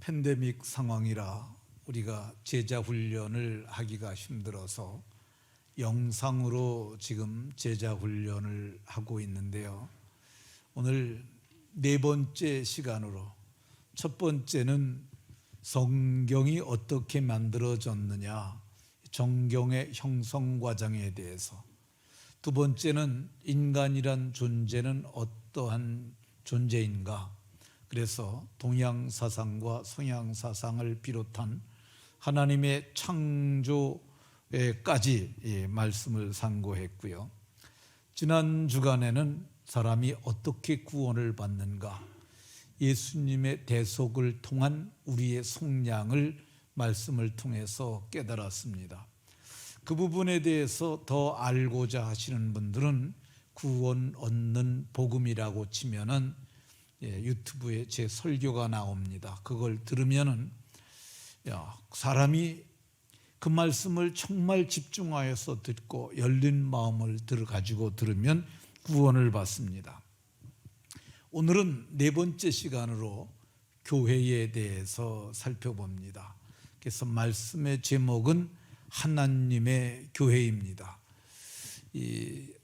팬데믹 상황이라 우리가 제자 훈련을 하기가 힘들어서 영상으로 지금 제자 훈련을 하고 있는데요. 오늘 네 번째 시간으로, 첫 번째는 성경이 어떻게 만들어졌느냐, 성경의 형성 과정에 대해서, 두 번째는 인간이란 존재는 어떠한 존재인가, 그래서 동양 사상과 서양 사상을 비롯한 하나님의 창조에까지 말씀을 상고했고요. 지난 주간에는 사람이 어떻게 구원을 받는가, 예수님의 대속을 통한 우리의 속량을 말씀을 통해서 깨달았습니다. 그 부분에 대해서 더 알고자 하시는 분들은 구원 얻는 복음이라고 치면은 유튜브에 제 설교가 나옵니다. 그걸 들으면은 사람이 그 말씀을 정말 집중하여서 듣고 열린 마음을 가지고 들으면 구원을 받습니다. 오늘은 네 번째 시간으로 교회에 대해서 살펴봅니다. 그래서 말씀의 제목은 하나님의 교회입니다. 이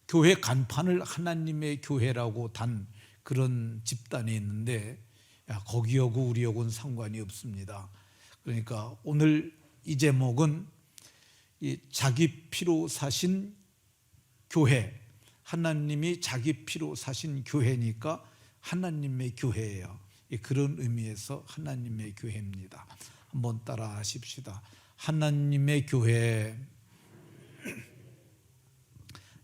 교회 간판을 하나님의 교회라고 단 그런 집단이 있는데 거기하고 우리하고는 상관이 없습니다. 그러니까 오늘 이 제목은 자기 피로 사신 교회, 하나님이 자기 피로 사신 교회니까 하나님의 교회예요. 그런 의미에서 하나님의 교회입니다. 한번 따라 하십시다. 하나님의 교회.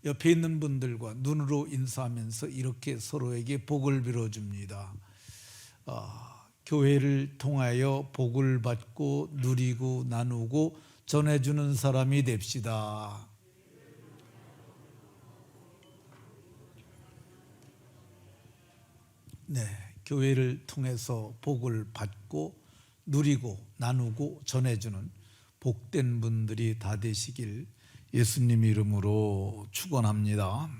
옆에 있는 분들과 눈으로 인사하면서 이렇게 서로에게 복을 빌어줍니다. 교회를 통하여 복을 받고 누리고 나누고 전해주는 사람이 됩시다. 네, 교회를 통해서 복을 받고 누리고 나누고 전해주는 복된 분들이 다 되시길 예수님 이름으로 축원합니다.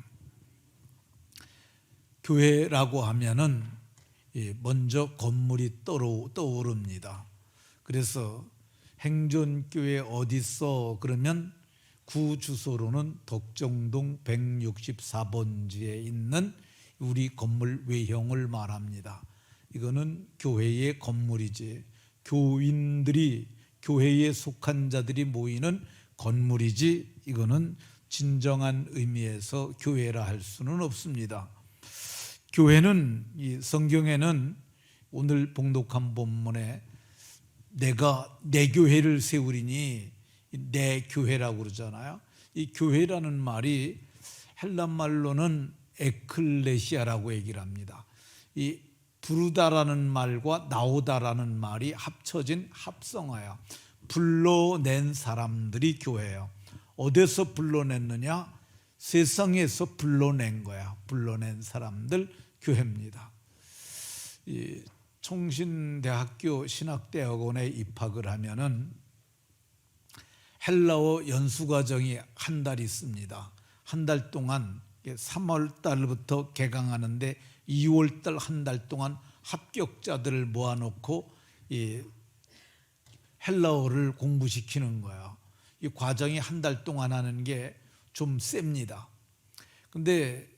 교회라고 하면은 먼저 건물이 떠오릅니다. 그래서 행전교회 어디 있어? 그러면 구 주소로는 덕정동 164번지에 있는 우리 건물 외형을 말합니다. 이거는 교회의 건물이지, 교인들이, 교회에 속한 자들이 모이는 건물이지, 이거는 진정한 의미에서 교회라 할 수는 없습니다. 교회는 이 성경에는 오늘 봉독한 본문에 내가 내 교회를 세우리니, 내 교회라고 그러잖아요. 이 교회라는 말이 헬라 말로는 에클레시아라고 얘기를 합니다. 이 부르다라는 말과 나오다라는 말이 합쳐진 합성어야. 불러낸 사람들이 교회예요. 어디서 불러냈느냐? 세상에서 불러낸 거야. 불러낸 사람들 교회입니다. 이 총신대학교 신학대학원에 입학을 하면은 헬라어 연수과정이 한 달 있습니다. 한 달 동안 3월 달부터 개강하는데 2월 달 한 달 동안 합격자들을 모아놓고 이 헬라어를 공부시키는 거예요. 이 과정이 한 달 동안 하는 게 좀 셉니다. 근데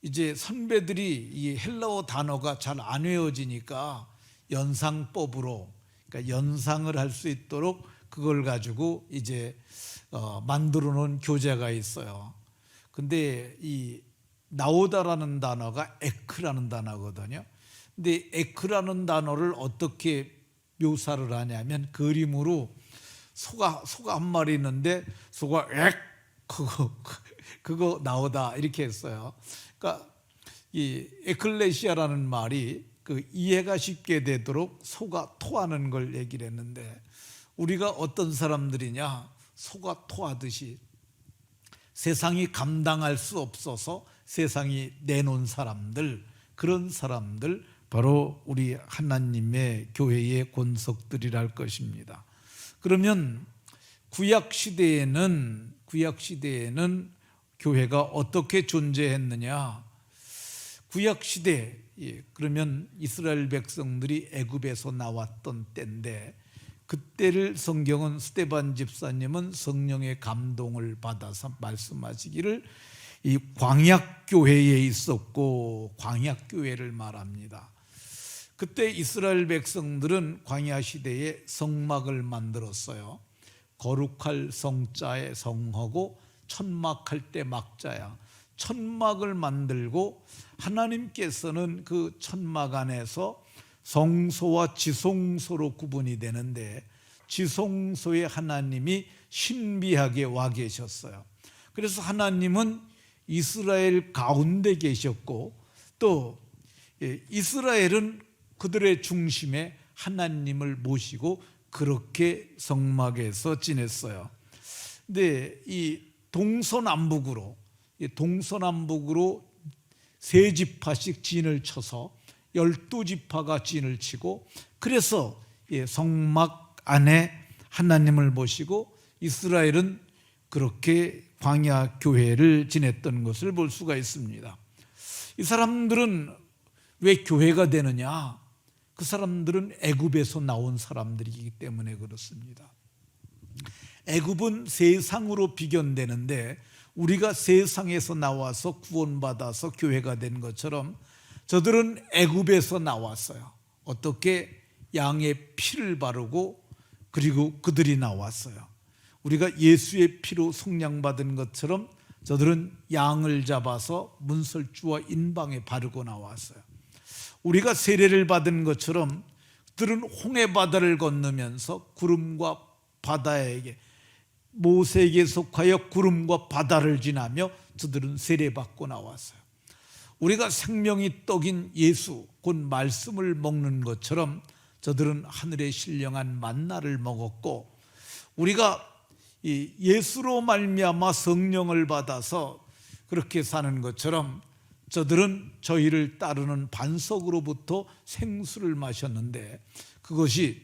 이제 선배들이 이 헬라어 단어가 잘 안 외워지니까 연상법으로, 그러니까 연상을 할 수 있도록 그걸 가지고 이제 만들어 놓은 교재가 있어요. 근데 이 나오다라는 단어가 에크라는 단어거든요. 근데 에크라는 단어를 어떻게 묘사를 하냐면 그림으로 소가 한 마리 있는데 소가 엑 그거 나오다 이렇게 했어요. 그러니까 이 에클레시아라는 말이 그 이해가 쉽게 되도록 소가 토하는 걸 얘기를 했는데, 우리가 어떤 사람들이냐? 소가 토하듯이 세상이 감당할 수 없어서 세상이 내놓은 사람들, 그런 사람들 바로 우리 하나님의 교회의 권속들이랄 것입니다. 그러면 구약 시대에는 교회가 어떻게 존재했느냐? 구약 시대 그러면 이스라엘 백성들이 애굽에서 나왔던 때인데, 그때를 성경은 스데반 집사님은 성령의 감동을 받아서 말씀하시기를 이 광약교회에 있었고, 광약교회를 말합니다. 그때 이스라엘 백성들은 광야 시대에 성막을 만들었어요. 거룩할 성자에 성하고 천막할 때 막자야. 천막을 만들고 하나님께서는 그 천막 안에서 성소와 지성소로 구분이 되는데, 지성소에 하나님이 신비하게 와 계셨어요. 그래서 하나님은 이스라엘 가운데 계셨고, 또 이스라엘은 그들의 중심에 하나님을 모시고 그렇게 성막에서 지냈어요. 근데 이 동서남북으로 세 지파씩 진을 쳐서 12지파가 진을 치고, 그래서 성막 안에 하나님을 모시고 이스라엘은 그렇게 광야 교회를 지냈던 것을 볼 수가 있습니다. 이 사람들은 왜 교회가 되느냐? 그 사람들은 애굽에서 나온 사람들이기 때문에 그렇습니다. 애굽은 세상으로 비견되는데, 우리가 세상에서 나와서 구원받아서 교회가 된 것처럼 저들은 애굽에서 나왔어요. 어떻게? 양의 피를 바르고, 그리고 그들이 나왔어요. 우리가 예수의 피로 속량받은 것처럼 저들은 양을 잡아서 문설주와 인방에 바르고 나왔어요. 우리가 세례를 받은 것처럼 그들은 홍해바다를 건너면서 구름과 바다에게, 모세에게 속하여 구름과 바다를 지나며 저들은 세례받고 나왔어요. 우리가 생명이 떡인 예수, 곧 말씀을 먹는 것처럼 저들은 하늘의 신령한 만나를 먹었고, 우리가 이 예수로 말미암아 성령을 받아서 그렇게 사는 것처럼 저들은 저희를 따르는 반석으로부터 생수를 마셨는데, 그것이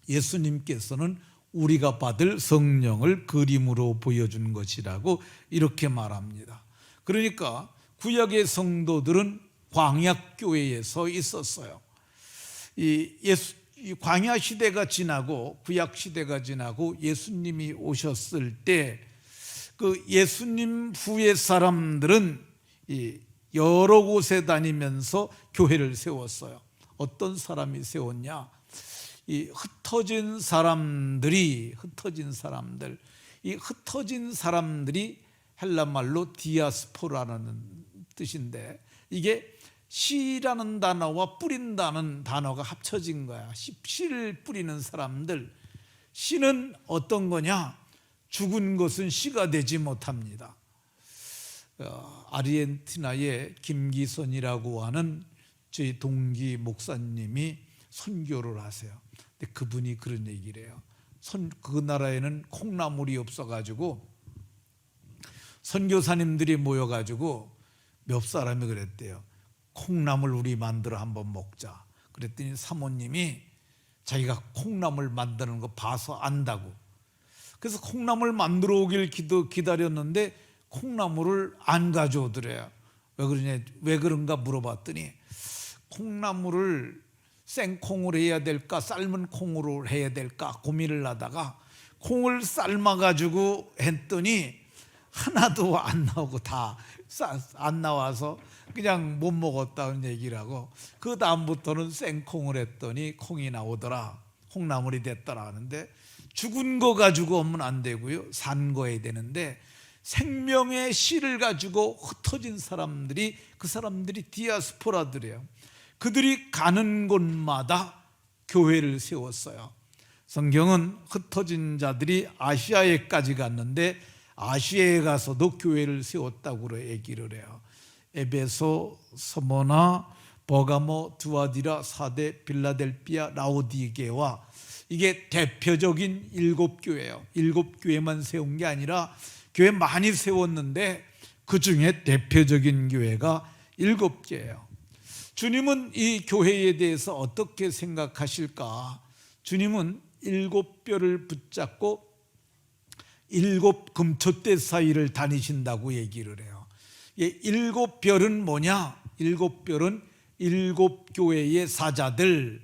예수님께서는 우리가 받을 성령을 그림으로 보여준 것이라고 이렇게 말합니다. 그러니까 구약의 성도들은 광약교회에서 있었어요. 이 광야 시대가 지나고 구약 시대가 지나고 예수님이 오셨을 때, 그 예수님 후의 사람들은 여러 곳에 다니면서 교회를 세웠어요. 어떤 사람이 세웠냐? 이 흩어진 사람들이 헬라 말로 디아스포라는 뜻인데, 이게 씨라는 단어와 뿌린다는 단어가 합쳐진 거야. 씨를 뿌리는 사람들. 씨는 어떤 거냐? 죽은 것은 씨가 되지 못합니다. 아르헨티나의 김기선이라고 하는 저희 동기 목사님이 선교를 하세요. 근데 그분이 그런 얘기를 해요. 그 나라에는 콩나물이 없어가지고 선교사님들이 모여가지고 몇 사람이 그랬대요. 콩나물 우리 만들어 한번 먹자. 그랬더니 사모님이 자기가 콩나물 만드는 거 봐서 안다고. 그래서 콩나물 만들어 오길 기다렸는데 콩나물을 안 가져오더래요. 왜 그런가 물어봤더니, 콩나물을 생콩으로 해야 될까 삶은 콩으로 해야 될까 고민을 하다가 콩을 삶아가지고 했더니 하나도 안 나오고 다 안 나와서 그냥 못 먹었다는 얘기를 하고, 그 다음부터는 생콩을 했더니 콩이 나오더라, 콩나물이 됐더라 하는데, 죽은 거 가지고 오면 안 되고요, 산 거야 되는데, 생명의 씨를 가지고 흩어진 사람들이, 그 사람들이 디아스포라들이에요. 그들이 가는 곳마다 교회를 세웠어요. 성경은 흩어진 자들이 아시아에까지 갔는데 아시아에 가서도 교회를 세웠다고 얘기를 해요. 에베소, 서모나, 버가모, 두아디라, 사데, 빌라델피아, 라오디게와, 이게 대표적인 7교회예요. 7교회만 세운 게 아니라 교회 많이 세웠는데 그 중에 대표적인 교회가 7개예요. 주님은 이 교회에 대해서 어떻게 생각하실까? 주님은 7뼈를 붙잡고 7 금초대 사이를 다니신다고 얘기를 해요. 7뼈는 뭐냐? 7뼈는 일곱 교회의 사자들,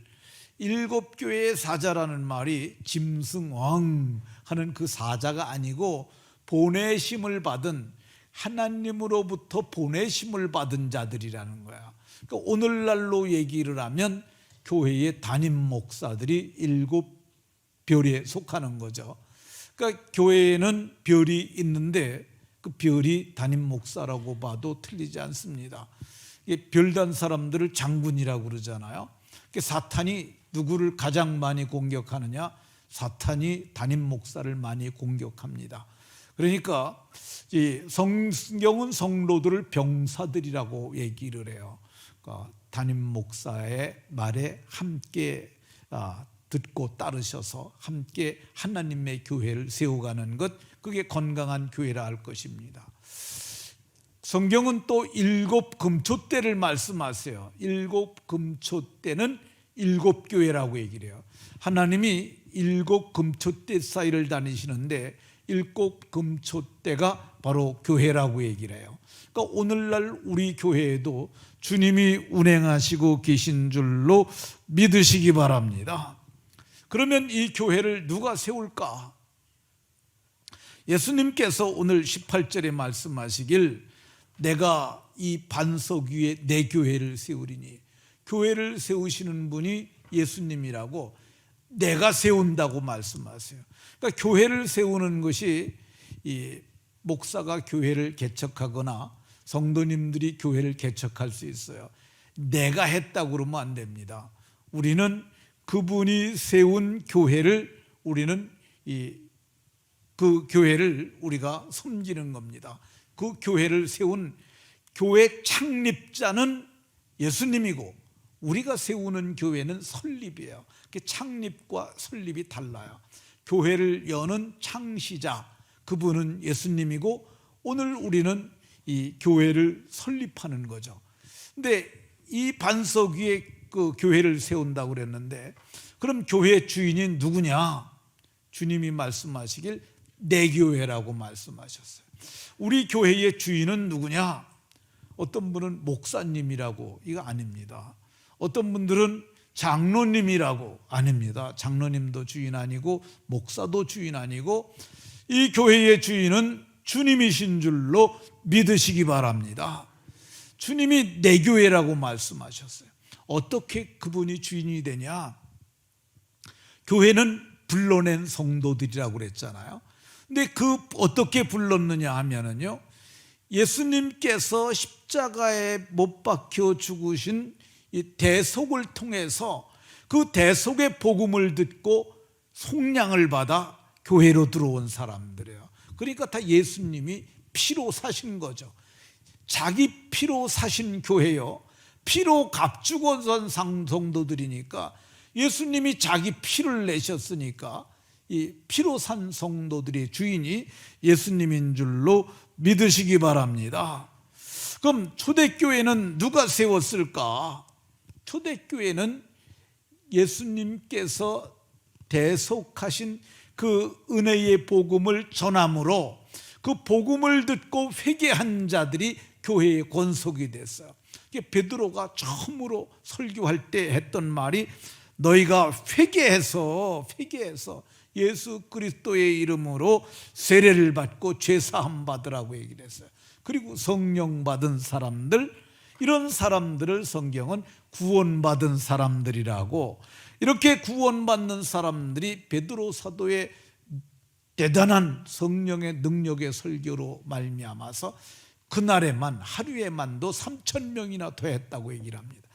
일곱 교회의 사자라는 말이 짐승왕 하는 그 사자가 아니고 보내심을 받은, 하나님으로부터 보내심을 받은 자들이라는 거야. 그러니까 오늘날로 얘기를 하면 교회의 담임 목사들이 일곱 별에 속하는 거죠. 그러니까 교회에는 별이 있는데 그 별이 담임 목사라고 봐도 틀리지 않습니다. 별단 사람들을 장군이라고 그러잖아요. 사탄이 누구를 가장 많이 공격하느냐? 사탄이 담임 목사를 많이 공격합니다. 그러니까 성경은 성도들을 병사들이라고 얘기를 해요. 그러니까 담임 목사의 말에 함께 듣고 따르셔서 함께 하나님의 교회를 세워가는 것, 그게 건강한 교회라 할 것입니다. 성경은 또 일곱 금초대를 말씀하세요. 일곱 금초대는 일곱 교회라고 얘기를 해요. 하나님이 일곱 금초대 사이를 다니시는데 일곱 금초대가 바로 교회라고 얘기를 해요. 그러니까 오늘날 우리 교회에도 주님이 운행하시고 계신 줄로 믿으시기 바랍니다. 그러면 이 교회를 누가 세울까? 예수님께서 오늘 18절에 말씀하시길 내가 이 반석 위에 내 교회를 세우리니, 교회를 세우시는 분이 예수님이라고 내가 세운다고 말씀하세요. 그러니까 교회를 세우는 것이 이 목사가 교회를 개척하거나 성도님들이 교회를 개척할 수 있어요. 내가 했다고 그러면 안 됩니다. 우리는 그분이 세운 교회를, 우리는 그 교회를 우리가 섬기는 겁니다. 그 교회를 세운 교회 창립자는 예수님이고 우리가 세우는 교회는 설립이에요. 창립과 설립이 달라요. 교회를 여는 창시자, 그분은 예수님이고 오늘 우리는 이 교회를 설립하는 거죠. 근데 이 반석 위에 그 교회를 세운다고 그랬는데 그럼 교회 주인이 누구냐? 주님이 말씀하시길 내 교회라고 말씀하셨어요. 우리 교회의 주인은 누구냐? 어떤 분은 목사님이라고, 이거 아닙니다. 어떤 분들은 장로님이라고, 아닙니다. 장로님도 주인 아니고 목사도 주인 아니고 이 교회의 주인은 주님이신 줄로 믿으시기 바랍니다. 주님이 내 교회라고 말씀하셨어요. 어떻게 그분이 주인이 되냐? 교회는 불러낸 성도들이라고 그랬잖아요. 근데 어떻게 불렀느냐 하면은요, 예수님께서 십자가에 못 박혀 죽으신 이 대속을 통해서 그 대속의 복음을 듣고 속량을 받아 교회로 들어온 사람들이에요. 그러니까 다 예수님이 피로 사신 거죠. 자기 피로 사신 교회요, 피로 값주고 산 성도들이니까 예수님이 자기 피를 내셨으니까 이 피로 산 성도들의 주인이 예수님인 줄로 믿으시기 바랍니다. 그럼 초대교회는 누가 세웠을까? 초대교회는 예수님께서 대속하신 그 은혜의 복음을 전함으로 그 복음을 듣고 회개한 자들이 교회의 권속이 됐어요. 베드로가 처음으로 설교할 때 했던 말이 너희가 회개해서 예수 그리스도의 이름으로 세례를 받고 죄 사함 받으라고 얘기를 했어요. 그리고 성령 받은 사람들, 이런 사람들을 성경은 구원받은 사람들이라고, 이렇게 구원받는 사람들이 베드로 사도의 대단한 성령의 능력의 설교로 말미암아서 그날에만, 하루에만도 3,000명이나 더했다고 얘기를 합니다.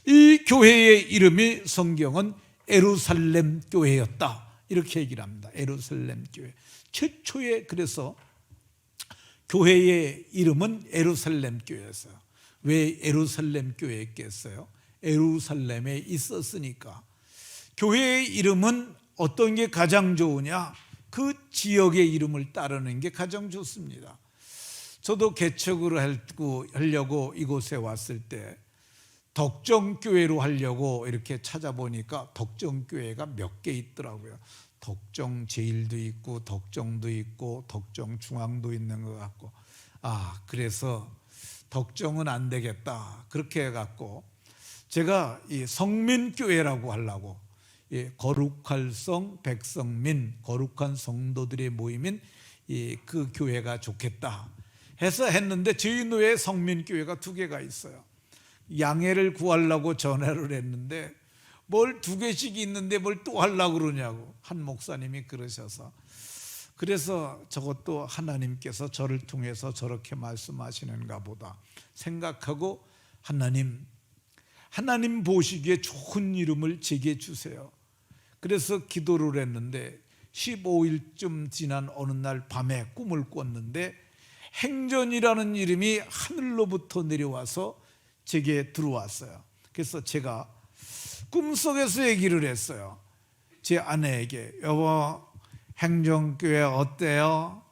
이 교회의 이름이 성경은 예루살렘 교회였다, 이렇게 얘기를 합니다. 예루살렘 교회. 최초의, 그래서 교회의 이름은 예루살렘 교회였어요. 왜 예루살렘 교회였겠어요? 예루살렘에 있었으니까. 교회의 이름은 어떤 게 가장 좋으냐? 그 지역의 이름을 따르는 게 가장 좋습니다. 저도 개척을 하려고 이곳에 왔을 때 덕정교회로 하려고 이렇게 찾아보니까 덕정교회가 몇 개 있더라고요. 덕정 제일도 있고 덕정도 있고 덕정 중앙도 있는 것 같고, 그래서 덕정은 안 되겠다, 그렇게 해갖고 제가 이 성민교회라고 하려고, 거룩할 성 백성민, 거룩한 성도들의 모임인 그 교회가 좋겠다 해서 했는데, 저희 노회에 성민교회가 2개가 있어요. 양해를 구하려고 전화를 했는데 뭘 2개씩 있는데 뭘 또 하려고 그러냐고 한 목사님이 그러셔서, 그래서 저것도 하나님께서 저를 통해서 저렇게 말씀하시는가 보다 생각하고, 하나님 보시기에 좋은 이름을 제게 주세요. 그래서 기도를 했는데 15일쯤 지난 어느 날 밤에 꿈을 꿨는데 행전이라는 이름이 하늘로부터 내려와서 제게 들어왔어요. 그래서 제가 꿈속에서 얘기를 했어요. 제 아내에게, 여보, 행정교회 어때요?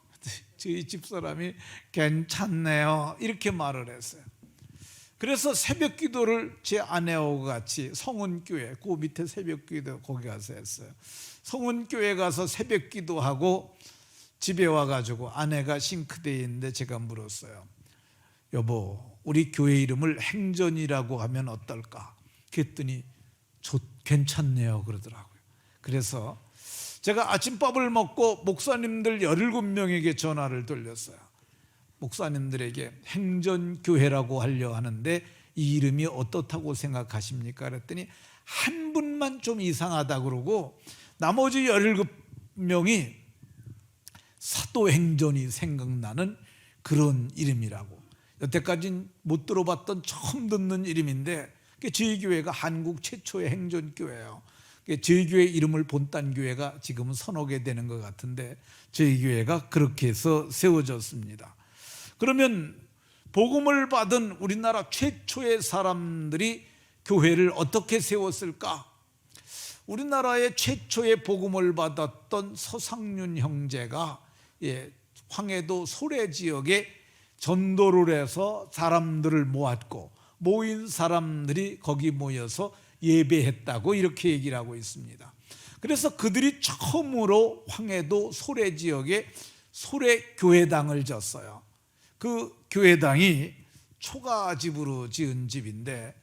저희 집사람이 괜찮네요, 이렇게 말을 했어요. 그래서 새벽 기도를 제 아내하고 같이 성은교회, 그 밑에 새벽 기도 거기 가서 했어요. 성은교회 가서 새벽 기도하고 집에 와가지고 아내가 싱크대에 있는데 제가 물었어요. 여보, 우리 교회 이름을 행전이라고 하면 어떨까? 그랬더니 괜찮네요 그러더라고요. 그래서 제가 아침밥을 먹고 목사님들 17명에게 전화를 돌렸어요. 목사님들에게 행전교회라고 하려 하는데 이 이름이 어떻다고 생각하십니까? 그랬더니 한 분만 좀 이상하다 그러고 나머지 17명이 사도행전이 생각나는 그런 이름이라고. 여태까지 못 들어봤던 처음 듣는 이름인데, 저희 교회가 한국 최초의 행전교회예요. 저희 교회 이름을 본딴 교회가 지금은 서너 개 되는 것 같은데 저희 교회가 그렇게 해서 세워졌습니다. 그러면 복음을 받은 우리나라 최초의 사람들이 교회를 어떻게 세웠을까? 우리나라의 최초의 복음을 받았던 서상륜 형제가 황해도 소래 지역에 전도를 해서 사람들을 모았고, 모인 사람들이 거기 모여서 예배했다고 이렇게 얘기를 하고 있습니다. 그래서 그들이 처음으로 황해도 소래 지역에 소래교회당을 졌어요. 그 교회당이 초가집으로 지은 집인데,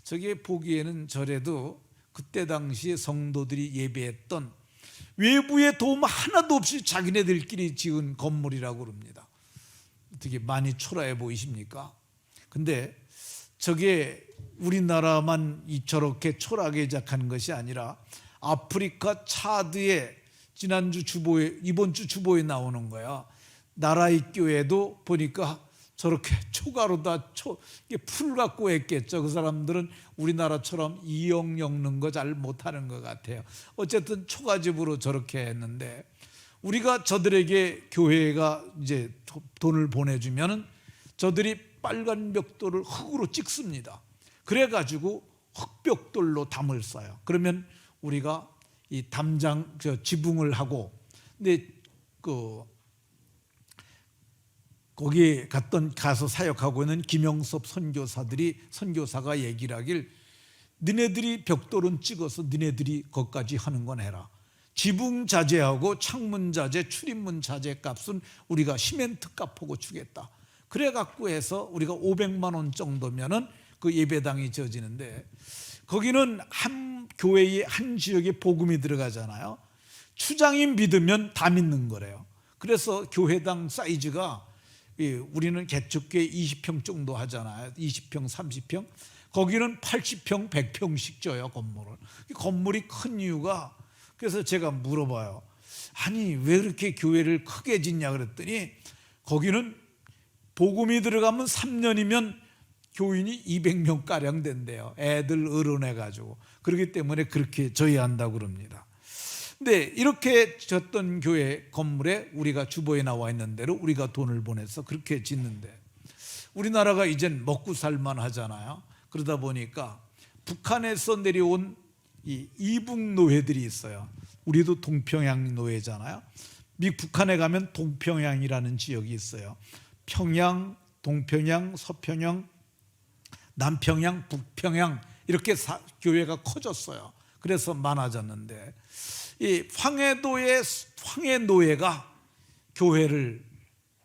저게 보기에는 저래도 그때 당시에 성도들이 예배했던 외부의 도움 하나도 없이 자기네들끼리 지은 건물이라고 그럽니다. 되게 많이 초라해 보이십니까? 근데 저게 우리나라만 저렇게 초라하게 시작한 것이 아니라 아프리카 차드에 지난주 주보에, 이번 주 주보에 나오는 거야. 나라의 교회도 보니까 저렇게 초가로 다 풀 갖고 했겠죠. 그 사람들은 우리나라처럼 이역 엮는 거 잘 못하는 것 같아요. 어쨌든 초가집으로 저렇게 했는데, 우리가 저들에게 교회가 이제 돈을 보내주면은 저들이 빨간 벽돌을 흙으로 찍습니다. 그래가지고 흙벽돌로 담을 쌓아요. 그러면 우리가 이 지붕을 하고, 근데 거기에 가서 사역하고 있는 김영섭 선교사가 얘기를 하길, 너네들이 벽돌은 찍어서 너네들이 거기까지 하는 건 해라. 지붕 자재하고 창문 자재, 출입문 자재 값은 우리가 시멘트 값하고 주겠다. 그래갖고 해서 우리가 500만 원 정도면은 그 예배당이 지어지는데, 거기는 한 교회의 한 지역에 복음이 들어가잖아요. 추장이 믿으면 다 믿는 거래요. 그래서 교회당 사이즈가, 우리는 개척교회 20평 정도 하잖아요. 20평, 30평. 거기는 80평, 100평씩 줘요, 건물을. 건물이 큰 이유가, 그래서 제가 물어봐요. 아니, 왜 그렇게 교회를 크게 짓냐 그랬더니, 거기는 복음이 들어가면 3년이면 교인이 200명가량 된대요. 애들 어른해가지고. 그렇기 때문에 그렇게 져야 한다고 그럽니다. 근데 이렇게 졌던 교회 건물에 우리가 주보에 나와 있는 대로 우리가 돈을 보내서 그렇게 짓는데, 우리나라가 이젠 먹고 살만 하잖아요. 그러다 보니까 북한에서 내려온 이 이북 노예들이 있어요. 우리도 동평양 노예잖아요. 북한에 가면 동평양이라는 지역이 있어요. 평양, 동평양, 서평양, 남평양, 북평양, 이렇게 교회가 커졌어요. 그래서 많아졌는데, 이 황해도의 황해 노예가 교회를,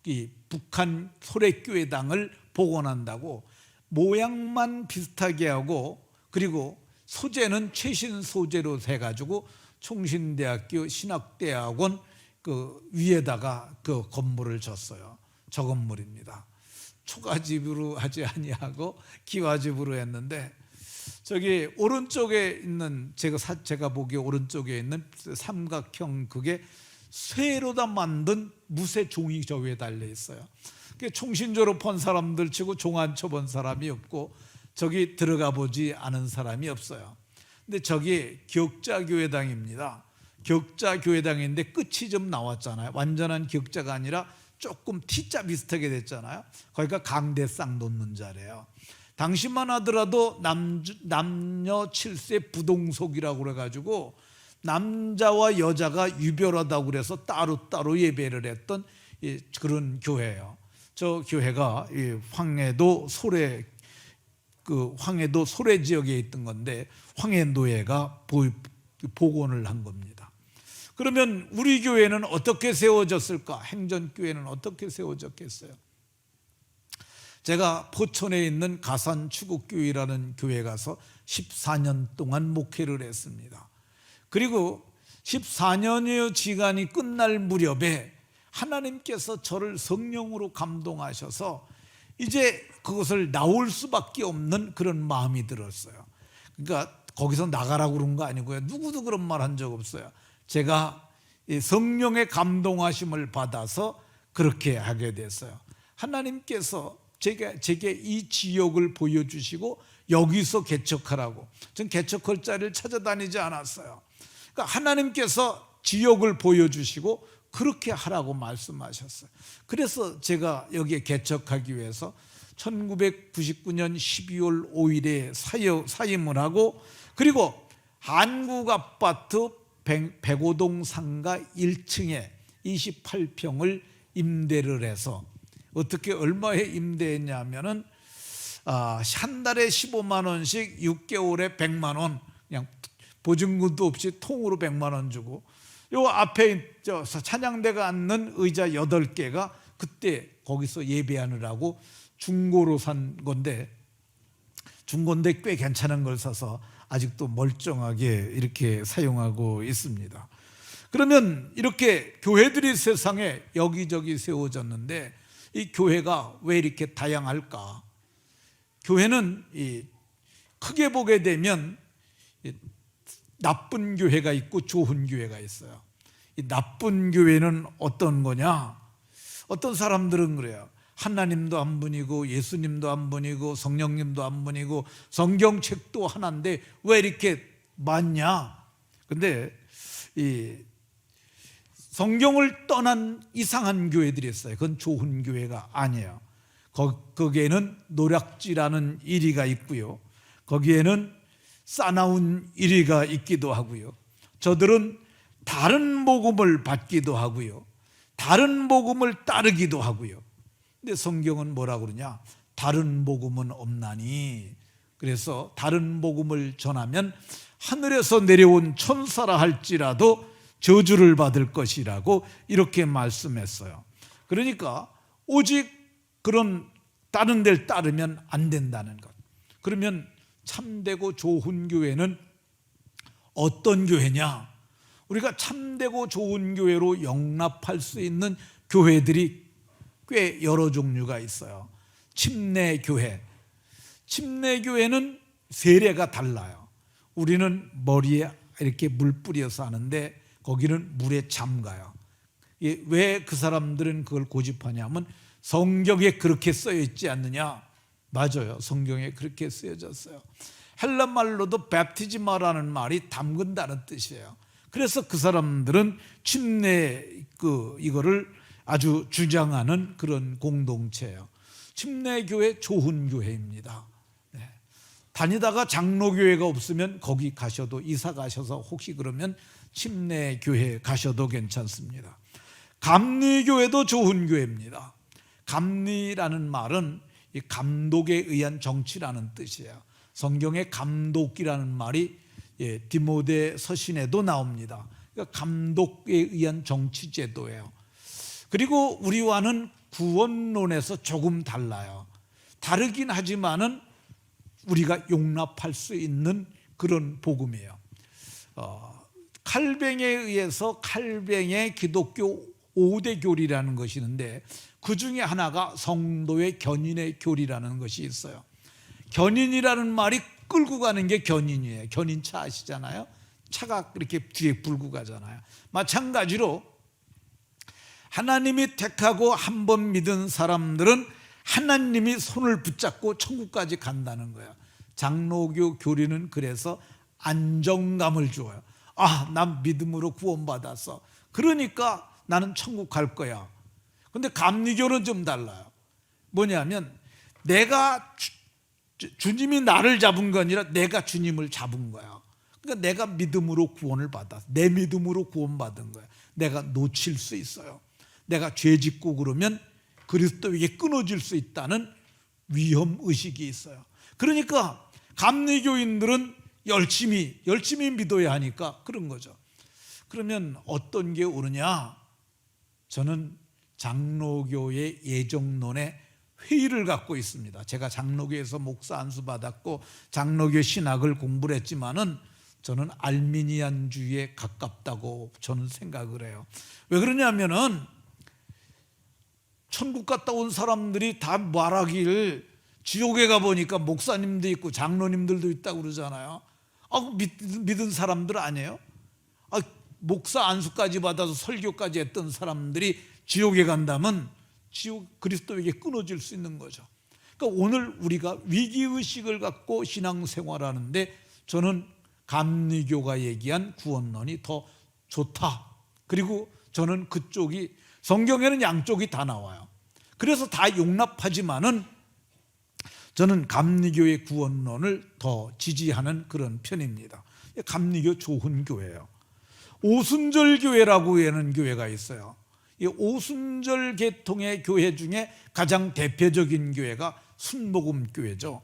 이 북한 소래교회당을 복원한다고 모양만 비슷하게 하고, 그리고 소재는 최신 소재로 해가지고 총신대학교 신학대학원 그 위에다가 그 건물을 졌어요. 저 건물입니다. 초가집으로 하지 아니하고 기와집으로 했는데, 저기 오른쪽에 있는 제가 보기에 오른쪽에 있는 삼각형 그게 쇠로다 만든 무쇠 종이 저 위에 달려 있어요. 총신 졸업한 사람들 치고 종 안 쳐본 사람이 없고 저기 들어가 보지 않은 사람이 없어요. 근데 저기 격자교회당입니다. 격자교회당인데 끝이 좀 나왔잖아요. 완전한 격자가 아니라 조금 T자 비슷하게 됐잖아요. 거기가 강대상 놓는 자리예요. 당시만 하더라도 남녀 7세 부동석이라고 그래가지고 남자와 여자가 유별하다고 그래서 따로따로 예배를 했던 그런 교회예요. 저 교회가 황해도 소래 지역에 있던 건데 황해노예가 복원을 한 겁니다. 그러면 우리 교회는 어떻게 세워졌을까? 행전교회는 어떻게 세워졌겠어요? 제가 포천에 있는 가산추국교회라는 교회 가서 14년 동안 목회를 했습니다. 그리고 14년의 기간이 끝날 무렵에 하나님께서 저를 성령으로 감동하셔서 이제 그것을 나올 수밖에 없는 그런 마음이 들었어요. 그러니까 거기서 나가라고 그런 거 아니고요. 누구도 그런 말 한 적 없어요. 제가 성령의 감동하심을 받아서 그렇게 하게 됐어요. 하나님께서 제게 이 지역을 보여주시고 여기서 개척하라고. 전 개척할 자리를 찾아다니지 않았어요. 그러니까 하나님께서 지역을 보여주시고 그렇게 하라고 말씀하셨어요. 그래서 제가 여기에 개척하기 위해서 1999년 12월 5일에 사임을 하고, 그리고 한국아파트 백오동 상가 1층에 28평을 임대를 해서, 어떻게 얼마에 임대했냐면은 한 달에 15만 원씩 6개월에 100만 원, 그냥 보증금도 없이 통으로 100만 원 주고, 요 앞에 찬양대가 앉는 의자 8개가 그때 거기서 예배하느라고 중고로 산 건데, 중고인데 꽤 괜찮은 걸 사서 아직도 멀쩡하게 이렇게 사용하고 있습니다. 그러면 이렇게 교회들이 세상에 여기저기 세워졌는데 이 교회가 왜 이렇게 다양할까? 교회는 크게 보게 되면 나쁜 교회가 있고 좋은 교회가 있어요. 이 나쁜 교회는 어떤 거냐? 어떤 사람들은 그래요. 하나님도 한 분이고 예수님도 한 분이고 성령님도 한 분이고 성경책도 하나인데 왜 이렇게 많냐? 근데 이 성경을 떠난 이상한 교회들이 있어요. 그건 좋은 교회가 아니에요. 거기에는 노략질하는 이리가 있고요, 거기에는 싸나운 이리가 있기도 하고요, 저들은 다른 복음을 받기도 하고요, 다른 복음을 따르기도 하고요. 근데 성경은 뭐라고 그러냐? 다른 복음은 없나니. 그래서 다른 복음을 전하면 하늘에서 내려온 천사라 할지라도 저주를 받을 것이라고 이렇게 말씀했어요. 그러니까 오직 그런 다른 데를 따르면 안 된다는 것. 그러면 참되고 좋은 교회는 어떤 교회냐? 우리가 참되고 좋은 교회로 영납할 수 있는 교회들이 꽤 여러 종류가 있어요. 침례교회. 침례교회는 세례가 달라요. 우리는 머리에 이렇게 물 뿌려서 하는데 거기는 물에 잠가요. 왜 그 사람들은 그걸 고집하냐면 성경에 그렇게 쓰여 있지 않느냐? 맞아요. 성경에 그렇게 쓰여졌어요. 헬라 말로도 베프티즈마라는 말이 담근다는 뜻이에요. 그래서 그 사람들은 침례 이거를 아주 주장하는 그런 공동체예요. 침례교회 좋은 교회입니다. 네. 다니다가 장로교회가 없으면 거기 가셔도, 이사 가셔서 혹시 그러면 침례교회 가셔도 괜찮습니다. 감리교회도 좋은 교회입니다. 감리라는 말은 이 감독에 의한 정치라는 뜻이에요. 성경에 감독이라는 말이 디모데 서신에도 나옵니다. 그러니까 감독에 의한 정치 제도예요. 그리고 우리와는 구원론에서 조금 달라요. 다르긴 하지만은 우리가 용납할 수 있는 그런 복음이에요. 칼뱅에 의해서 칼뱅의 기독교 5대 교리라는 것이 있는데 그 중에 하나가 성도의 견인의 교리라는 것이 있어요. 견인이라는 말이 끌고 가는 게 견인이에요. 견인차 아시잖아요. 차가 이렇게 뒤에 불고 가잖아요. 마찬가지로 하나님이 택하고 한 번 믿은 사람들은 하나님이 손을 붙잡고 천국까지 간다는 거예요. 장로교 교리는 그래서 안정감을 주어요. 아, 난 믿음으로 구원받았어. 그러니까 나는 천국 갈 거야. 근데 감리교는 좀 달라요. 뭐냐면 내가 주님이 나를 잡은 거 아니라 내가 주님을 잡은 거야. 그러니까 내가 믿음으로 구원을 받았어. 내 믿음으로 구원받은 거야. 내가 놓칠 수 있어요. 내가 죄 짓고 그러면 그리스도에게 끊어질 수 있다는 위험의식이 있어요. 그러니까 감리교인들은 열심히 믿어야 하니까 그런 거죠. 그러면 어떤 게 옳으냐? 저는 장로교의 예정론에 회의를 갖고 있습니다. 제가 장로교에서 목사 안수 받았고 장로교 신학을 공부를 했지만은 저는 알미니안주의에 가깝다고 저는 생각을 해요. 왜 그러냐면은 천국 갔다 온 사람들이 다 말하기를 지옥에 가보니까 목사님도 있고 장로님들도 있다고 그러잖아요. 믿은 사람들 아니에요? 목사 안수까지 받아서 설교까지 했던 사람들이 지옥에 간다면 지옥 그리스도에게 끊어질 수 있는 거죠. 그러니까 오늘 우리가 위기의식을 갖고 신앙생활하는데 저는 감리교가 얘기한 구원론이 더 좋다. 그리고 저는 그쪽이 성경에는 양쪽이 다 나와요. 그래서 다 용납하지만은 저는 감리교의 구원론을 더 지지하는 그런 편입니다. 감리교 좋은 교회예요. 오순절 교회라고 하는 교회가 있어요. 이 오순절 계통의 교회 중에 가장 대표적인 교회가 순복음 교회죠.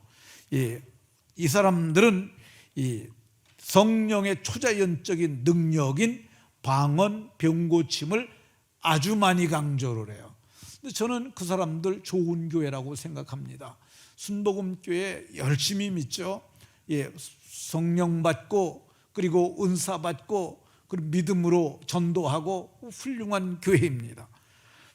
이 사람들은 이 성령의 초자연적인 능력인 방언, 병고침을 아주 많이 강조를 해요. 근데 저는 그 사람들 좋은 교회라고 생각합니다. 순복음교회 열심히 믿죠. 성령 받고 그리고 은사 받고 그리고 믿음으로 전도하고 훌륭한 교회입니다.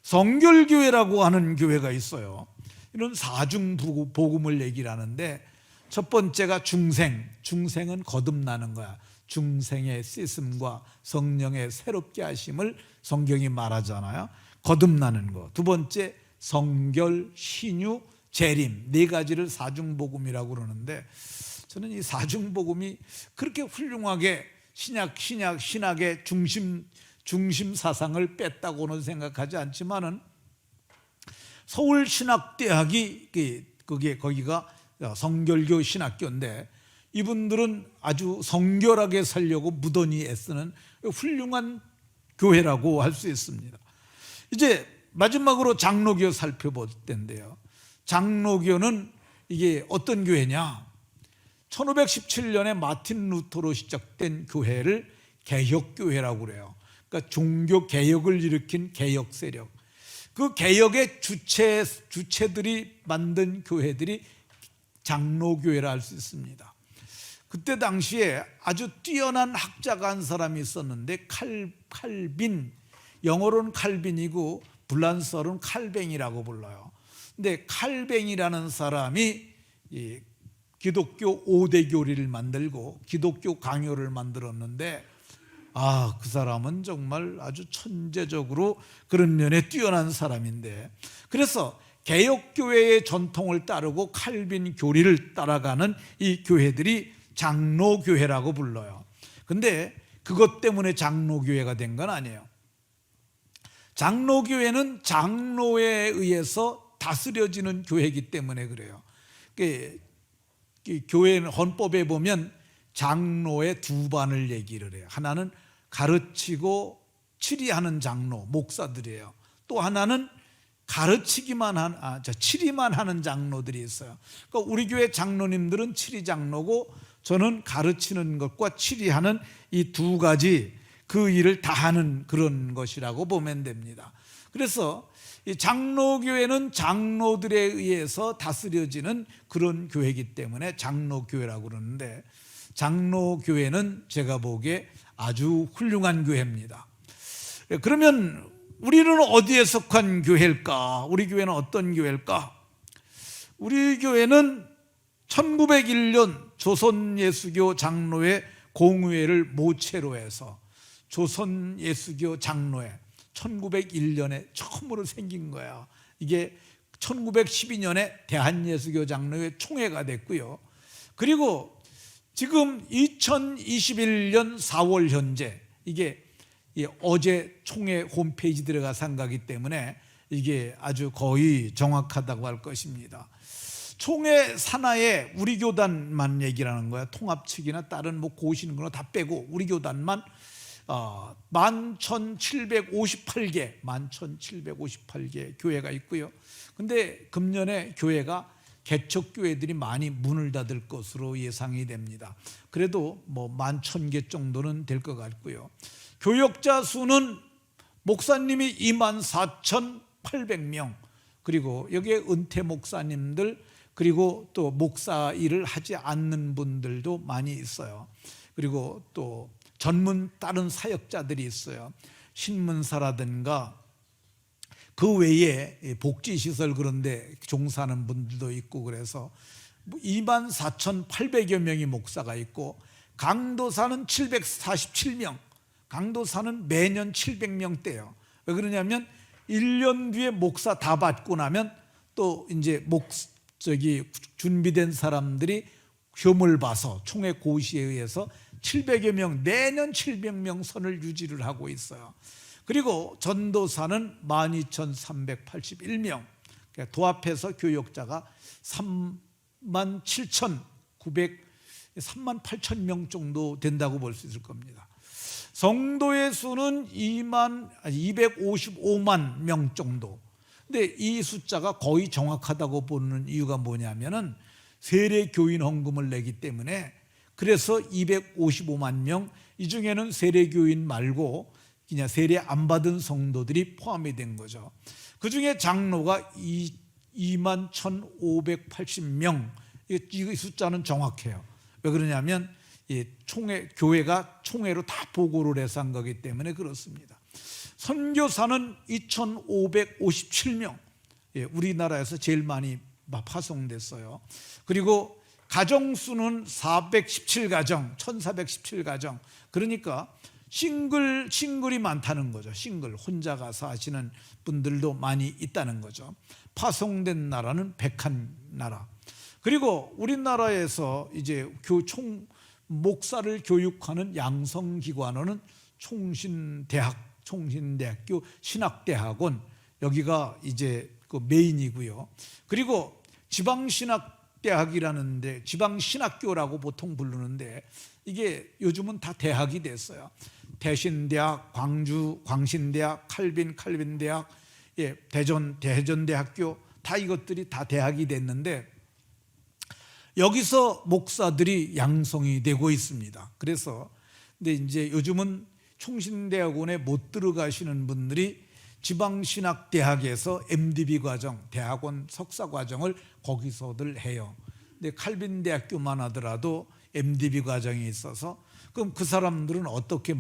성결교회라고 하는 교회가 있어요. 이런 사중복음을 얘기를 하는데 첫 번째가 중생은 거듭나는 거야. 중생의 씻음과 성령의 새롭게 하심을 성경이 말하잖아요. 거듭나는 거. 두 번째 성결, 신유, 재림, 네 가지를 사중복음이라고 그러는데 저는 이 사중복음이 그렇게 훌륭하게 신학의 중심 사상을 뺐다고는 생각하지 않지만은 서울신학대학이 거기가 성결교 신학교인데 이분들은 아주 성결하게 살려고 무던히 애쓰는 훌륭한 교회라고 할 수 있습니다. 이제 마지막으로 장로교 살펴볼 텐데요. 장로교는 이게 어떤 교회냐? 1517년에 마틴 루터로 시작된 교회를 개혁교회라고 그래요. 그러니까 종교 개혁을 일으킨 개혁 세력. 그 개혁의 주체들이 만든 교회들이 장로교회라 할 수 있습니다. 그때 당시에 아주 뛰어난 학자가 한 사람이 있었는데 칼빈, 영어로는 칼빈이고 불란서로는 칼뱅이라고 불러요. 근데 칼뱅이라는 사람이 기독교 5대 교리를 만들고 기독교 강요를 만들었는데 그 사람은 정말 아주 천재적으로 그런 면에 뛰어난 사람인데 그래서 개혁교회의 전통을 따르고 칼빈 교리를 따라가는 이 교회들이 장로교회라고 불러요. 근데 그것 때문에 장로교회가 된 건 아니에요. 장로교회는 장로에 의해서 다스려지는 교회이기 때문에 그래요. 교회는 헌법에 보면 장로의 두 반을 얘기를 해요. 하나는 가르치고 치리하는 장로, 목사들이에요. 또 하나는 치리만 하는 장로들이 있어요. 그러니까 우리 교회 장로님들은 치리 장로고 저는 가르치는 것과 치리하는 이 두 가지 그 일을 다 하는 그런 것이라고 보면 됩니다. 그래서 이 장로교회는 장로들에 의해서 다스려지는 그런 교회이기 때문에 장로교회라고 그러는데, 장로교회는 제가 보기에 아주 훌륭한 교회입니다. 그러면 우리는 어디에 속한 교회일까? 우리 교회는 어떤 교회일까? 우리 교회는 1901년 조선예수교 장로회 공의회를 모체로 해서 조선예수교 장로회 1901년에 처음으로 생긴 거야. 이게 1912년에 대한예수교 장로회 총회가 됐고요. 그리고 지금 2021년 4월 현재, 이게 어제 총회 홈페이지 들어가서 한 거기 때문에 이게 아주 거의 정확하다고 할 것입니다. 총회 산하에 우리 교단만 얘기하는 거야. 통합 측이나 다른 뭐 고시는 거나 다 빼고 우리 교단만 11,758개 교회가 있고요. 근데 금년에 교회가 개척교회들이 많이 문을 닫을 것으로 예상이 됩니다. 그래도 뭐 11,000개 정도는 될 것 같고요. 교역자 수는 목사님이 24,800명, 그리고 여기에 은퇴 목사님들, 그리고 또 목사 일을 하지 않는 분들도 많이 있어요. 그리고 또 전문 다른 사역자들이 있어요. 신문사라든가 그 외에 복지시설 그런 데 종사하는 분들도 있고, 그래서 24,800여 명이 목사가 있고, 강도사는 747명, 강도사는 매년 700명대예요. 왜 그러냐면 1년 뒤에 목사 다 받고 나면 또 이제 준비된 사람들이 시험을 봐서 총회 고시에 의해서 700여 명, 매년 700명 선을 유지를 하고 있어요. 그리고 전도사는 12,381명, 도합해서 교역자가 38,000명 정도 된다고 볼 수 있을 겁니다. 성도의 수는 255만 명 정도. 근데 이 숫자가 거의 정확하다고 보는 이유가 뭐냐면은 세례 교인 헌금을 내기 때문에, 그래서 255만 명, 이 중에는 세례 교인 말고 그냥 세례 안 받은 성도들이 포함이 된 거죠. 그 중에 장로가 21,580명. 이 숫자는 정확해요. 왜 그러냐면 교회가 총회로 다 보고를 해서 한 거기 때문에 그렇습니다. 선교사는 2,557명, 우리나라에서 제일 많이 파송됐어요. 그리고 가정수는 417가정, 1,417가정. 그러니까 싱글이 많다는 거죠. 혼자가 사시는 분들도 많이 있다는 거죠. 파송된 나라는 101나라. 그리고 우리나라에서 이제 목사를 교육하는 양성기관원은 총신대학교 신학대학원, 여기가 이제 그 메인이고요. 그리고 지방신학대학이라는데, 지방신학교라고 보통 부르는데, 이게 요즘은 다 대학이 됐어요. 대신대학, 광신대학, 칼빈대학, 대전대학교, 다 이것들이 다 대학이 됐는데, 여기서 목사들이 양성이 되고 있습니다. 그래서 근데 이제 요즘은 총신대학원에 못 들어가시는 분들이 지방신학대학에서 MDB 과정, 대학원 석사 과정을 거기서들 해요. 근데 칼빈대학교만 하더라도 MDB 과정이 있어서, 그럼 그 사람들은 어떻게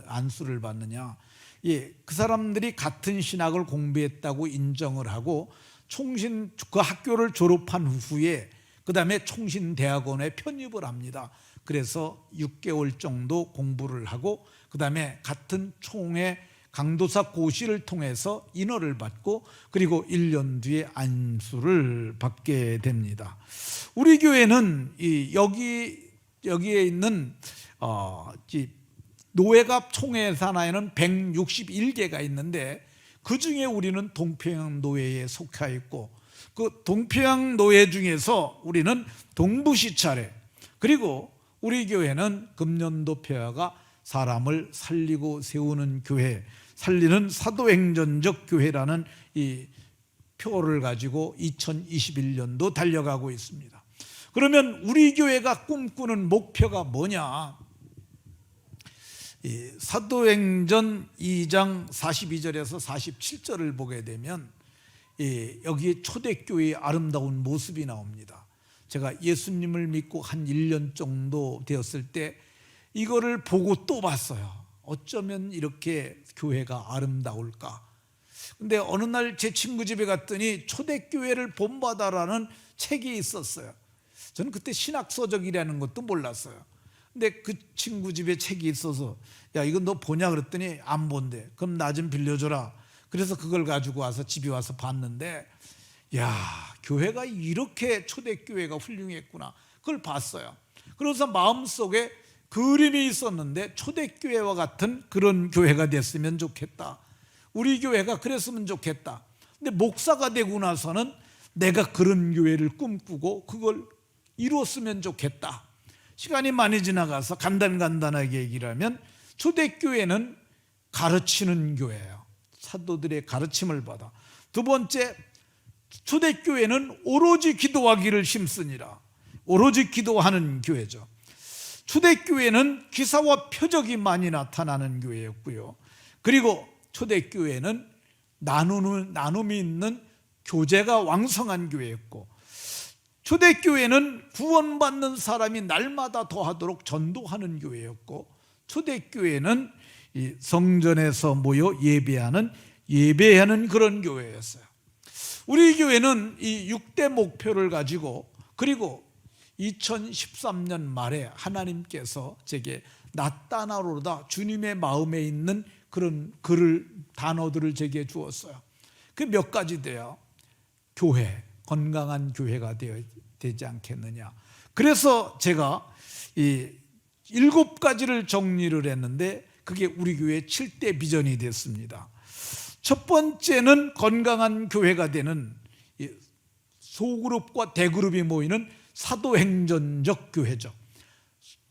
안수를 받느냐? 그 사람들이 같은 신학을 공부했다고 인정을 하고 그 학교를 졸업한 후에 그 다음에 총신대학원에 편입을 합니다. 그래서 6개월 정도 공부를 하고 그 다음에 같은 총회 강도사 고시를 통해서 인허를 받고, 그리고 1년 뒤에 안수를 받게 됩니다. 우리 교회는 여기에 있는 노예갑 총회 산하에는 161개가 있는데, 그 중에 우리는 동평양 노예에 속해 있고, 그 동평양 노예 중에서 우리는 동부시찰회, 그리고 우리 교회는 금년도 폐하가 사람을 살리고 세우는 교회, 살리는 사도행전적 교회라는 이 표를 가지고 2021년도 달려가고 있습니다. 그러면 우리 교회가 꿈꾸는 목표가 뭐냐? 이 사도행전 2장 42절에서 47절을 보게 되면 여기에 초대교회의 아름다운 모습이 나옵니다. 제가 예수님을 믿고 한 1년 정도 되었을 때 이거를 보고 또 봤어요. 어쩌면 이렇게 교회가 아름다울까. 근데 어느 날 제 친구 집에 갔더니 초대교회를 본받아라는 책이 있었어요. 저는 그때 신학서적이라는 것도 몰랐어요. 근데 그 친구 집에 책이 있어서 야, 이거 너 보냐 그랬더니 안 본대. 그럼 나 좀 빌려줘라. 그래서 그걸 가지고 와서 집에 와서 봤는데, 야, 교회가 이렇게 초대교회가 훌륭했구나. 그걸 봤어요. 그래서 마음속에 그림이 있었는데 초대교회와 같은 그런 교회가 됐으면 좋겠다. 우리 교회가 그랬으면 좋겠다. 근데 목사가 되고 나서는 내가 그런 교회를 꿈꾸고 그걸 이루었으면 좋겠다. 시간이 많이 지나가서 간단하게 얘기를 하면 초대교회는 가르치는 교회예요. 사도들의 가르침을 받아. 두 번째, 초대교회는 오로지 기도하기를 힘쓰니라. 오로지 기도하는 교회죠. 초대교회는 기사와 표적이 많이 나타나는 교회였고요. 그리고 초대교회는 나눔이 있는 교제가 왕성한 교회였고, 초대교회는 구원받는 사람이 날마다 더하도록 전도하는 교회였고, 초대교회는 이 성전에서 모여 예배하는 그런 교회였어요. 우리 교회는 이 6대 목표를 가지고, 그리고 2013년 말에 하나님께서 제게 나타나로다 주님의 마음에 있는 그런 단어들을 제게 주었어요. 그 몇 가지 돼요. 교회, 건강한 교회가 되지 않겠느냐. 그래서 제가 이 7가지를 정리를 했는데 그게 우리 교회의 7대 비전이 됐습니다. 첫 번째는 건강한 교회가 되는 소그룹과 대그룹이 모이는 사도행전적 교회죠.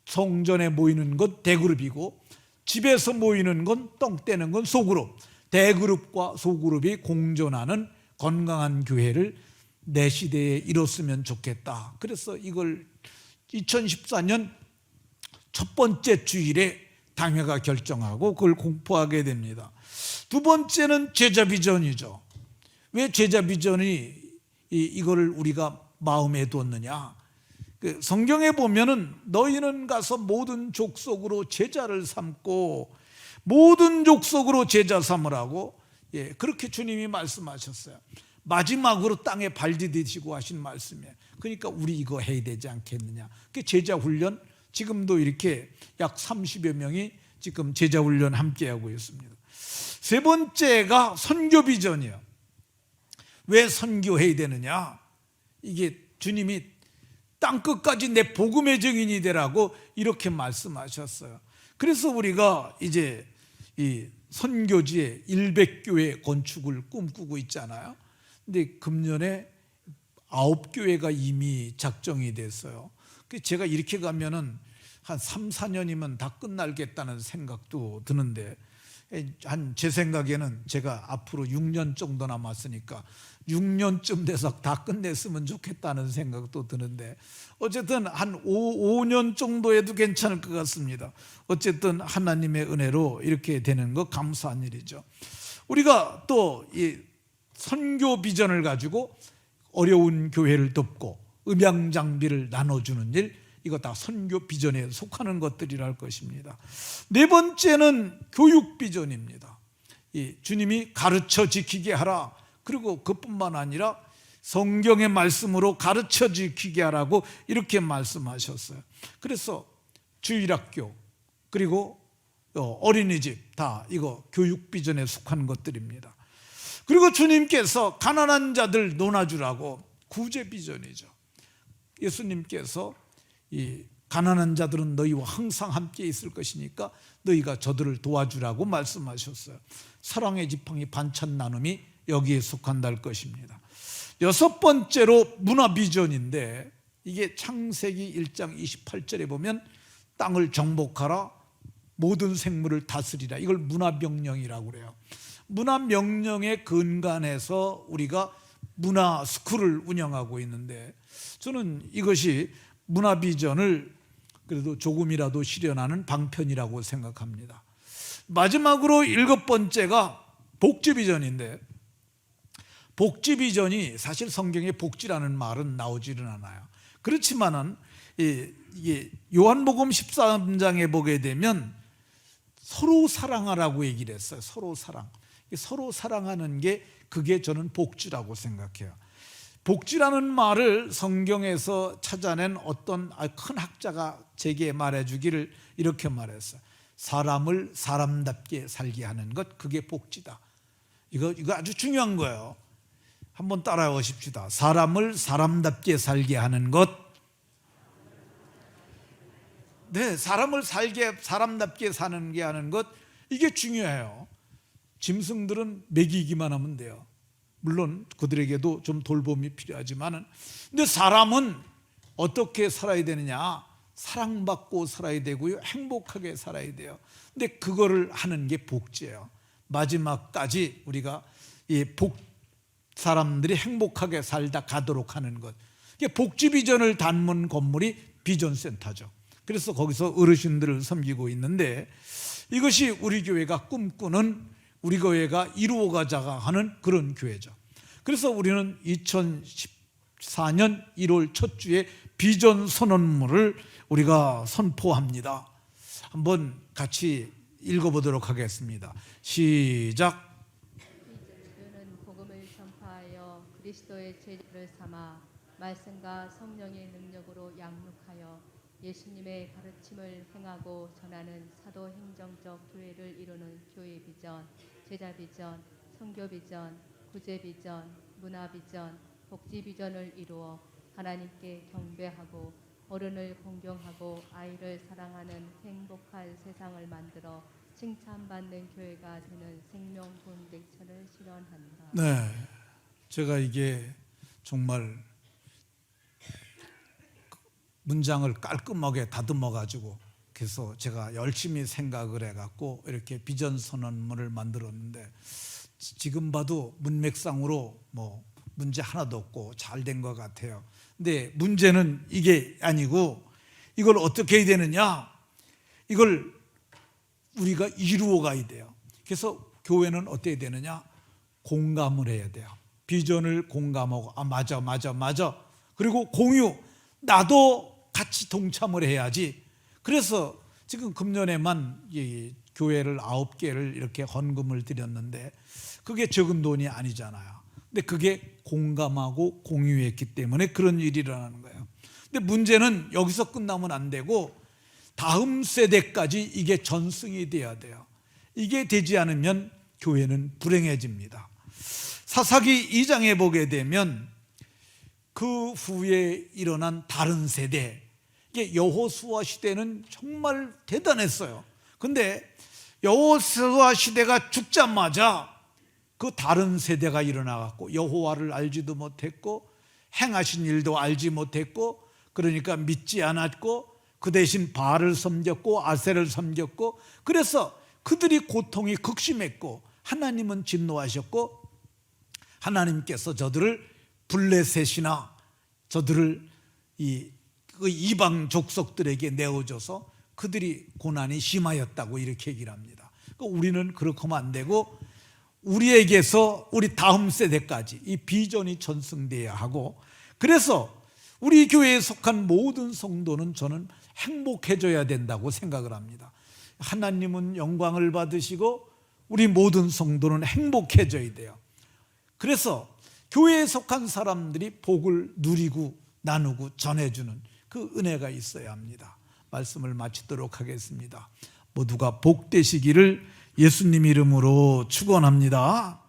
성전에 모이는 건 대그룹이고 집에서 모이는 건 똥 떼는 건 소그룹. 대그룹과 소그룹이 공존하는 건강한 교회를 내 시대에 이뤘으면 좋겠다. 그래서 이걸 2014년 첫 번째 주일에 당회가 결정하고 그걸 공포하게 됩니다. 두 번째는 제자 비전이죠. 왜 제자 비전이 이거를 우리가 마음에 뒀느냐? 성경에 보면은 너희는 가서 모든 족속으로 제자를 삼고 모든 족속으로 제자 삼으라고 그렇게 주님이 말씀하셨어요. 마지막으로 땅에 발 디디시고 하신 말씀이에요. 그러니까 우리 이거 해야 되지 않겠느냐. 그 제자 훈련 지금도 이렇게 약 30여 명이 지금 제자 훈련 함께하고 있습니다. 세 번째가 선교 비전이에요. 왜 선교해야 되느냐? 이게 주님이 땅끝까지 내 복음의 증인이 되라고 이렇게 말씀하셨어요. 그래서 우리가 이제 이 선교지에 100교회 건축을 꿈꾸고 있잖아요. 근데 금년에 9교회가 이미 작정이 됐어요. 제가 이렇게 가면은 한 3, 4년이면 다 끝날겠다는 생각도 드는데, 제 생각에는 제가 앞으로 6년 정도 남았으니까 6년쯤 돼서 다 끝냈으면 좋겠다는 생각도 드는데, 어쨌든 한 5년 정도 해도 괜찮을 것 같습니다. 어쨌든 하나님의 은혜로 이렇게 되는 거 감사한 일이죠. 우리가 또 이 선교 비전을 가지고 어려운 교회를 돕고 음향 장비를 나눠주는 일, 이거 다 선교 비전에 속하는 것들이랄 것입니다. 네 번째는 교육 비전입니다. 주님이 가르쳐 지키게 하라. 그리고 그뿐만 아니라 성경의 말씀으로 가르쳐 지키게 하라고 이렇게 말씀하셨어요. 그래서 주일학교 그리고 어린이집 다 이거 교육 비전에 속한 것들입니다. 그리고 주님께서 가난한 자들 논아주라고 구제 비전이죠. 예수님께서 이 가난한 자들은 너희와 항상 함께 있을 것이니까 너희가 저들을 도와주라고 말씀하셨어요. 사랑의 지팡이 반찬 나눔이 여기에 속한다 할 것입니다. 여섯 번째로 문화 비전인데, 이게 창세기 1장 28절에 보면 땅을 정복하라, 모든 생물을 다스리라, 이걸 문화 명령이라고 그래요. 문화 명령에 근간해서 우리가 문화 스쿨을 운영하고 있는데, 저는 이것이 문화 비전을 그래도 조금이라도 실현하는 방편이라고 생각합니다. 마지막으로 7번째가 복지비전인데, 복지비전이 사실 성경에 복지라는 말은 나오지는 않아요. 그렇지만은 이게 요한복음 13장에 보게 되면 서로 사랑하라고 얘기를 했어요. 서로 사랑. 서로 사랑하는 게 그게 저는 복지라고 생각해요. 복지라는 말을 성경에서 찾아낸 어떤 큰 학자가 제게 말해주기를 이렇게 말했어요. 사람을 사람답게 살게 하는 것, 그게 복지다. 이거 아주 중요한 거예요. 한번 따라해 보십시다. 사람을 사람답게 살게 하는 것. 네, 사람을 사람답게 사는 게 하는 것, 이게 중요해요. 짐승들은 먹이기만 하면 돼요. 물론 그들에게도 좀 돌봄이 필요하지만은, 근데 사람은 어떻게 살아야 되느냐? 사랑받고 살아야 되고요, 행복하게 살아야 돼요. 근데 그거를 하는 게 복지예요. 마지막까지 우리가 사람들이 행복하게 살다 가도록 하는 것, 이게 복지 비전을 담은 건물이 비전센터죠. 그래서 거기서 어르신들을 섬기고 있는데, 이것이 우리 교회가 꿈꾸는, 우리 교회가 이루어가자가 하는 그런 교회죠. 그래서 우리는 2014년 1월 첫 주에 비전 선언문을 우리가 선포합니다. 한번 같이 읽어보도록 하겠습니다. 시작. 저는 복음을 전파하여 그리스도의 제자를 삼아 말씀과 성령의 능력으로 양육하여 예수님의 가르침을 행하고 전하는 사도행정적 교회를 이루는 교회 비전, 제자 비전, 선교 비전, 구제 비전, 문화 비전, 복지 비전을 이루어 하나님께 경배하고 어른을 존경하고 아이를 사랑하는 행복한 세상을 만들어 칭찬받는 교회가 되는 생명 공백천을 실현한다. 네, 제가 이게 정말 문장을 깔끔하게 다듬어 가지고, 그래서 제가 열심히 생각을 해갖고 이렇게 비전 선언문을 만들었는데, 지금 봐도 문맥상으로 뭐 문제 하나도 없고 잘 된 것 같아요. 근데 문제는 이게 아니고, 이걸 어떻게 해야 되느냐, 이걸 우리가 이루어 가야 돼요. 그래서 교회는 어떻게 되느냐, 공감을 해야 돼요. 비전을 공감하고, 맞아. 그리고 공유, 나도 같이 동참을 해야지. 그래서 지금 금년에만 이 교회를 9개를 이렇게 헌금을 드렸는데, 그게 적은 돈이 아니잖아요. 근데 그게 공감하고 공유했기 때문에 그런 일이 일어나는 거예요. 근데 문제는 여기서 끝나면 안 되고, 다음 세대까지 이게 전승이 돼야 돼요. 이게 되지 않으면 교회는 불행해집니다. 사사기 2장에 보게 되면 그 후에 일어난 다른 세대, 이게 여호수아 시대는 정말 대단했어요. 근데 여호수아 시대가 죽자마자 그 다른 세대가 일어나갖고 여호와를 알지도 못했고 행하신 일도 알지 못했고, 그러니까 믿지 않았고, 그 대신 바알을 섬겼고 아세를 섬겼고, 그래서 그들이 고통이 극심했고 하나님은 진노하셨고, 하나님께서 저들을 블레셋이나 저들을 그 이방 족속들에게 내어줘서 그들이 고난이 심하였다고 이렇게 얘기를 합니다. 그러니까 우리는 그렇게 하면 안 되고, 우리에게서 우리 다음 세대까지 이 비전이 전승돼야 하고, 그래서 우리 교회에 속한 모든 성도는 저는 행복해져야 된다고 생각을 합니다. 하나님은 영광을 받으시고 우리 모든 성도는 행복해져야 돼요. 그래서 교회에 속한 사람들이 복을 누리고 나누고 전해주는 그 은혜가 있어야 합니다. 말씀을 마치도록 하겠습니다. 모두가 복되시기를 예수님 이름으로 축원합니다.